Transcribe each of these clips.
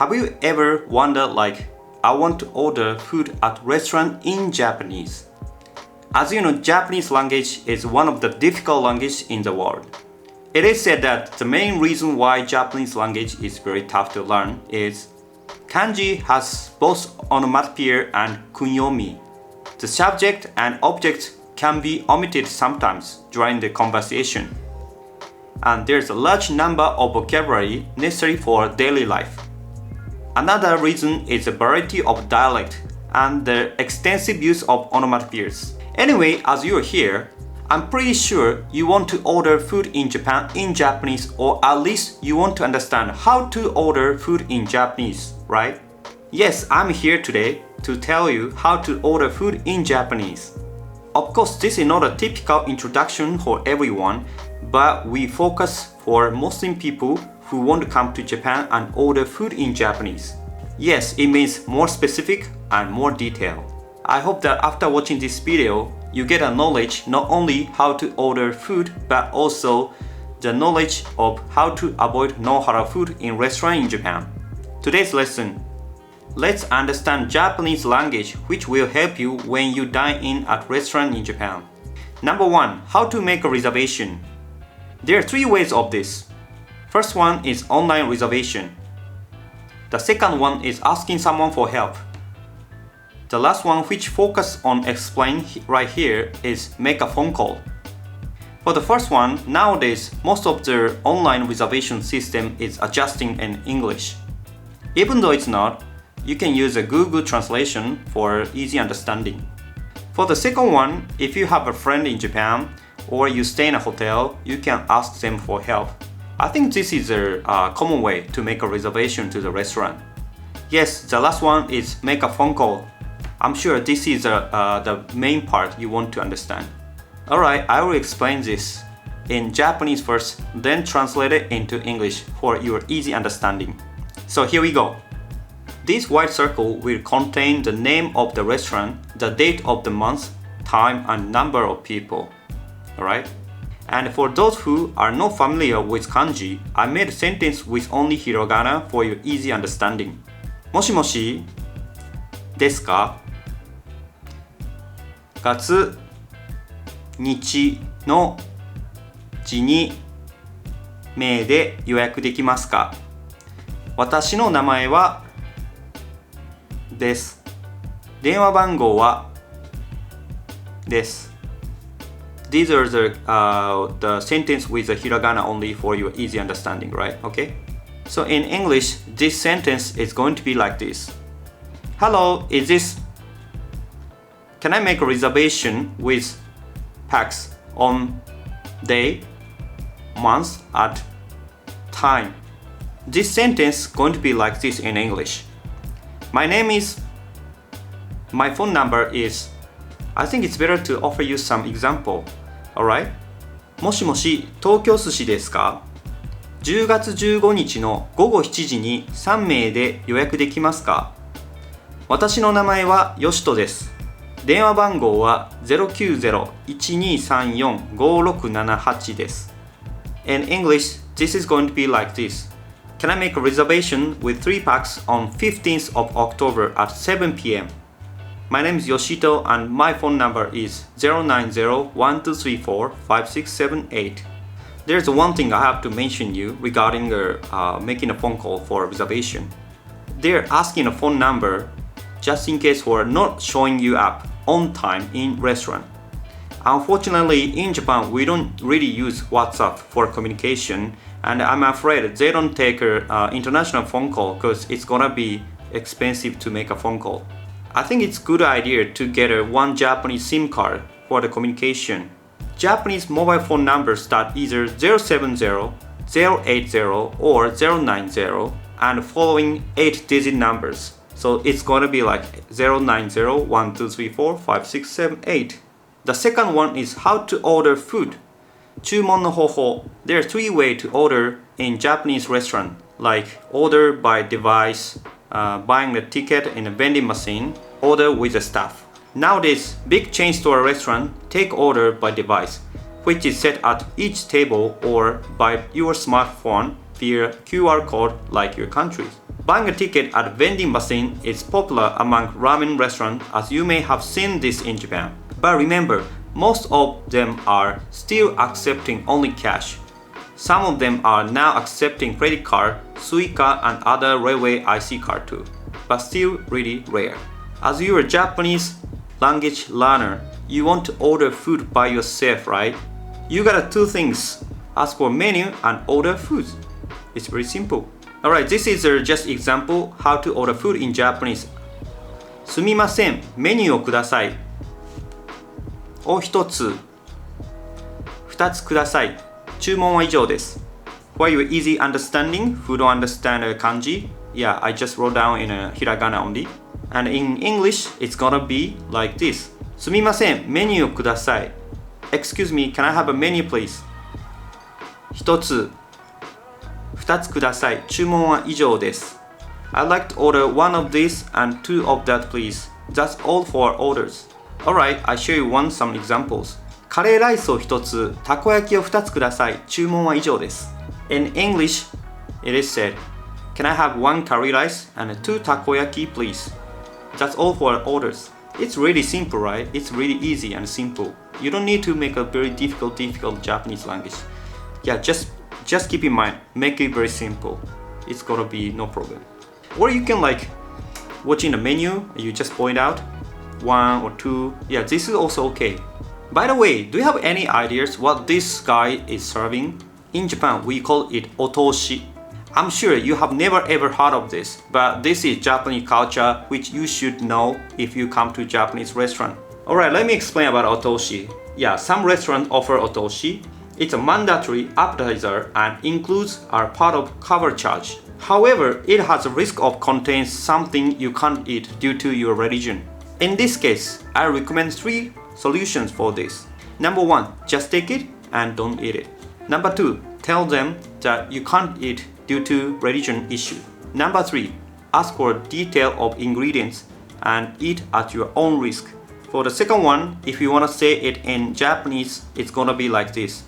Have you ever wondered I want to order food at restaurant in Japanese? As you know, Japanese language is one of the difficult languages in the world. It is said that the main reason why Japanese language is very tough to learn is kanji has both onomatopoeia and kunyomi. The subject and object can be omitted sometimes during the conversation. And there's a large number of vocabulary necessary for daily life. Another reason is the variety of dialect and the extensive use of onomatopoeias. Anyway, as you're here, I'm pretty sure you want to order food in Japan in Japanese, or at least you want to understand how to order food in Japanese, right? Yes, I'm here today to tell you how to order food in Japanese. Of course, this is not a typical introduction for everyone, but we focus for Muslim people who want to come to Japan and order food in Japanese. Yes, it means more specific and more detailed. I hope that after watching this video, you get a knowledge not only how to order food, but also the knowledge of how to avoid no-halal food in restaurant in Japan. Today's lesson. Let's understand Japanese language, which will help you when you dine in at restaurant in Japan. Number 1. How to make a reservation. There are 3 ways of this. First one is online reservation. The second one is asking someone for help. The last one, which focus on explain right here, is make a phone call. For the first one, nowadays most of the online reservation system is adjusting in English. Even though it's not, you can use a Google translation for easy understanding. For the second one, if you have a friend in Japan or you stay in a hotel, you can ask them for help. I think this is a common way to make a reservation to the restaurant. Yes, the last one is make a phone call. I'm sure this is the main part you want to understand. Alright, I will explain this in Japanese first, then translate it into English for your easy understanding. So here we go. This white circle will contain the name of the restaurant, the date of the month, time, and number of people. Alright? And for those who are not familiar with kanji, I made a sentence with only hiragana for your easy understanding. Moshi moshi desu ka? 月、日の字に名で予約できますか？私の名前はです。電話番号はです。These are the sentence with the hiragana only for your easy understanding, right? Okay? So in English, this sentence is going to be like this. Hello, can I make a reservation with PAX on day, month, at time? This sentence is going to be like this in English. My phone number is, I think it's better to offer you some example. Alright? もしもし、東京寿司ですか？ 10月15日の午後7時に3名で予約できますか？私の名前はよしとです。電話番号は 090-1234-5678 です。In English, this is going to be like this. Can I make a reservation with 3 packs on 15th of October at 7 p.m.? My name is Yoshito and my phone number is 090-1234-5678. There's one thing I have to mention you regarding making a phone call for a reservation. They're asking a phone number just in case for not showing you up on time in restaurant. Unfortunately, in Japan, we don't really use WhatsApp for communication, and I'm afraid they don't take an international phone call because it's gonna be expensive to make a phone call. I think it's a good idea to get one Japanese SIM card for the communication. Japanese mobile phone numbers start either 070, 080, or 090 and following 8-digit numbers. So it's going to be like 090-1234-5678. The second one is how to order food. 注文の方法. There are 3 ways to order in Japanese restaurant, like order by device, buying the ticket in a vending machine, order with the staff. Nowadays, big chain store restaurants take order by device, which is set at each table or by your smartphone via QR code like your country. Buying a ticket at a vending machine is popular among ramen restaurants, as you may have seen this in Japan. But remember, most of them are still accepting only cash. Some of them are now accepting credit card, Suica and other railway IC card too, but still really rare. As you're a Japanese language learner, you want to order food by yourself, right? You got two things: ask for menu and order food. It's very simple. Alright, this is just example how to order food in Japanese. すみません、メニューをください。お一つ、二つください。注文は以上です。For your easy understanding, who don't understand kanji, yeah, I just wrote down in a hiragana only. And in English, it's gonna be like this. すみません、メニューをください。Excuse me, can I have a menu please? 一つ、二つください。注文は以上です。I'd like to order one of this and two of that please. That's all for orders. Alright, I'll show you some examples. カレーライスを一つ、たこ焼きを二つください。注文は以上です。In English, it is said, Can I have one curry rice and two takoyaki please? That's all for orders. It's really simple, right? It's really easy and simple. You don't need to make a very difficult Japanese language. Yeah, just keep in mind, make it very simple. It's gonna be no problem. Or you can watching the menu, you just point out one or two. Yeah, this is also okay. By the way, do you have any ideas what this guy is serving? In Japan, we call it Otoshi. I'm sure you have never ever heard of this, but this is Japanese culture which you should know if you come to Japanese restaurant. Alright, let me explain about Otoshi. Yeah, some restaurants offer Otoshi. It's a mandatory appetizer and includes a part of cover charge. However, it has a risk of containing something you can't eat due to your religion. In this case, I recommend 3 solutions for this. Number 1, just take it and don't eat it. Number 2, tell them that you can't eat due to religion issue. Number 3, ask for detail of ingredients and eat at your own risk. For the second one, if you want to say it in Japanese, it's gonna be like this.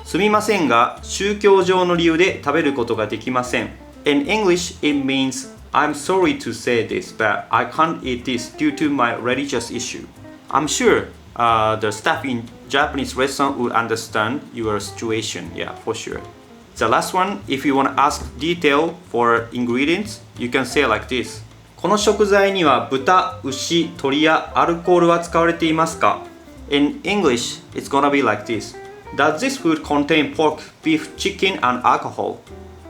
すみませんが、宗教上の理由で食べることができません。In English, it means I'm sorry to say this, but I can't eat this due to my religious issue. I'm sure the staff in Japanese restaurant will understand your situation, yeah, for sure. The last one, if you want to ask detail for ingredients, you can say like this. この食材には豚、牛、鶏やアルコールは使われていますか? In English, it's gonna be like this. Does this food contain pork, beef, chicken, and alcohol?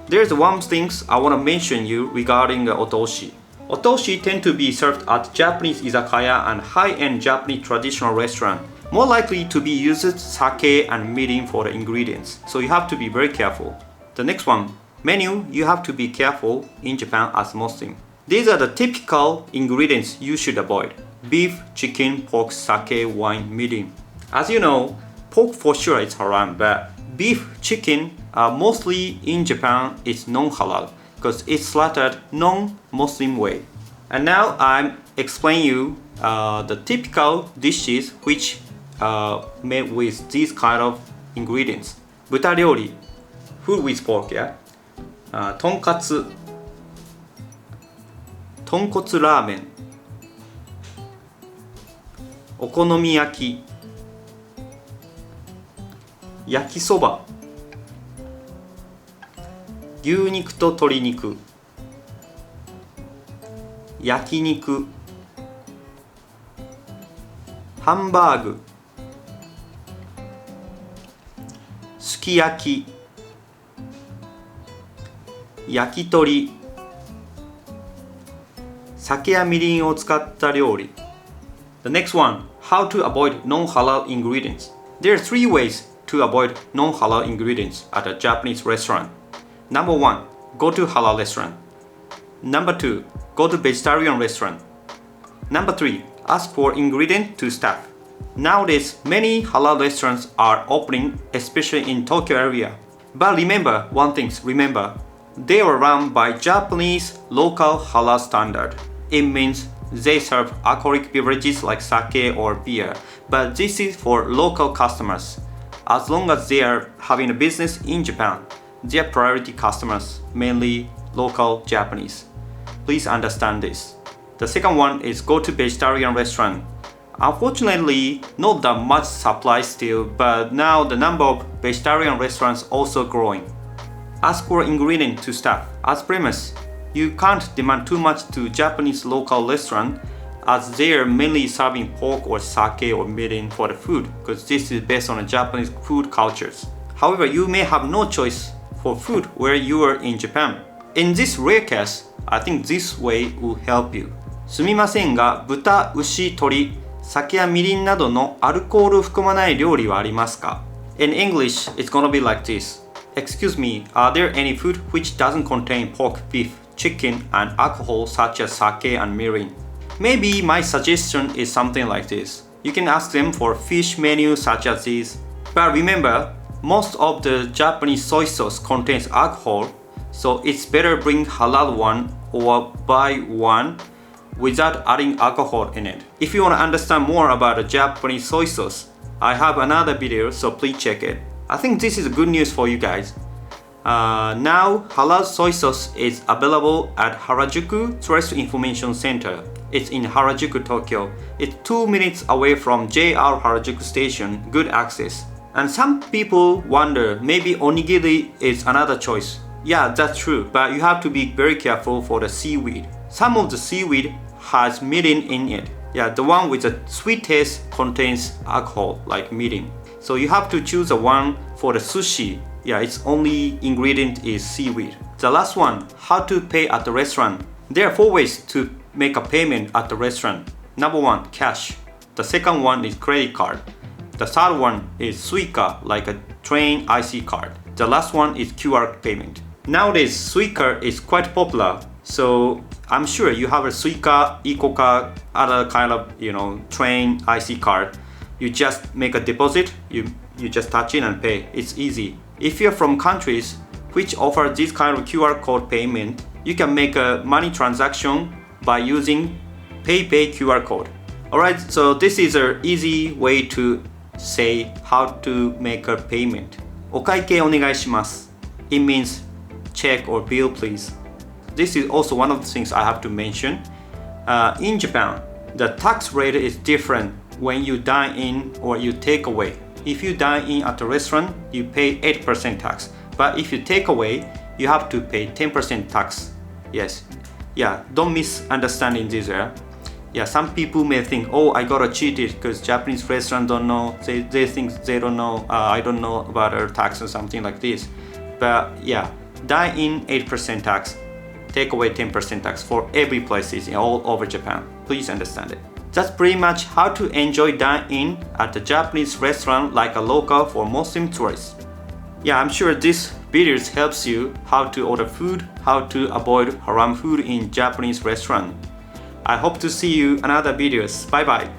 There's one thing I want to mention you regarding Otoshi. Otoshi tend to be served at Japanese izakaya and high-end Japanese traditional restaurant. More likely to be used sake and mirin for the ingredients, so you have to be very careful. The next one, menu, you have to be careful in Japan as Muslim. These are the typical ingredients you should avoid. Beef, chicken, pork, sake, wine, mirin. As you know, pork for sure is haram, but beef, chicken, mostly in Japan is non-halal because it's slaughtered non-Muslim way. And now I'm explaining you the typical dishes which made with these kind of ingredients. 豚料理 food with pork, yeah? とんかつ豚骨ラーメンお好み焼き焼きそば牛肉と鶏肉焼肉ハンバーグすき焼き焼き鳥酒やみりんを使った料理 The next one, how to avoid non-halal ingredients. There are 3 ways to avoid non-halal ingredients at a Japanese restaurant. Number 1, go to halal restaurant. Number 2, go to vegetarian restaurant. Number 3, ask for ingredient to staff. Nowadays, many halal restaurants are opening, especially in Tokyo area. But remember one thing, they are run by Japanese local halal standard. It means they serve alcoholic beverages like sake or beer, but this is for local customers. As long as they are having a business in Japan, their priority customers mainly local Japanese. Please understand this. The second one is go to vegetarian restaurant. Unfortunately, not that much supply still, but now the number of vegetarian restaurants also growing. Ask for ingredient to staff. As premise, you can't demand too much to Japanese local restaurant as they are mainly serving pork or sake or mirin for the food because this is based on the Japanese food cultures. However, you may have no choice for food where you are in Japan. In this rare case, I think this way will help you. すみませんが、豚、牛、鶏、酒やみりんなどのアルコールを含まない料理はありますか? In English, it's gonna be like this. Excuse me, are there any food which doesn't contain pork, beef, chicken, and alcohol such as sake and mirin? Maybe my suggestion is something like this. You can ask them for fish menu such as this. But remember, most of the Japanese soy sauce contains alcohol, so it's better bring halal one or buy one without adding alcohol in it. If you want to understand more about the Japanese soy sauce, I have another video, so please check it. I think this is good news for you guys. Now, halal soy sauce is available at Harajuku Tourist Information Center. It's in Harajuku, Tokyo. It's 2 minutes away from JR Harajuku Station, good access. And some people wonder, maybe onigiri is another choice. Yeah, that's true, but you have to be very careful for the seaweed. Some of the seaweed has mirin in it. Yeah, the one with a sweet taste contains alcohol, like mirin. So you have to choose the one for the sushi. Yeah, its only ingredient is seaweed. The last one, how to pay at the restaurant. There are 4 ways to make a payment at the restaurant. Number 1, cash. The second one is credit card. The third one is Suica, like a train IC card. The last one is QR payment. Nowadays, Suica is quite popular. So I'm sure you have a Suica, Eco-card, other kind of, train IC card. You just make a deposit, you just touch it and pay. It's easy. If you're from countries which offer this kind of QR code payment, you can make a money transaction by using PayPay QR code. Alright, so this is an easy way to say how to make a payment. お会計お願いします. It means check or bill please. This is also one of the things I have to mention. In Japan, the tax rate is different when you dine in or you take away. If you dine in at a restaurant, you pay 8% tax. But if you take away, you have to pay 10% tax. Yes. Yeah, don't misunderstand in this area. Yeah, some people may think, oh, I gotta cheat it because Japanese restaurants don't know. They think they don't know. I don't know about our tax or something like this. But yeah, dine in 8% tax. Take away 10% tax for every places all over Japan. Please understand it. That's pretty much how to enjoy dine-in at a Japanese restaurant like a local for Muslim tourists. Yeah, I'm sure this video helps you how to order food, how to avoid haram food in Japanese restaurant. I hope to see you in another videos. Bye bye.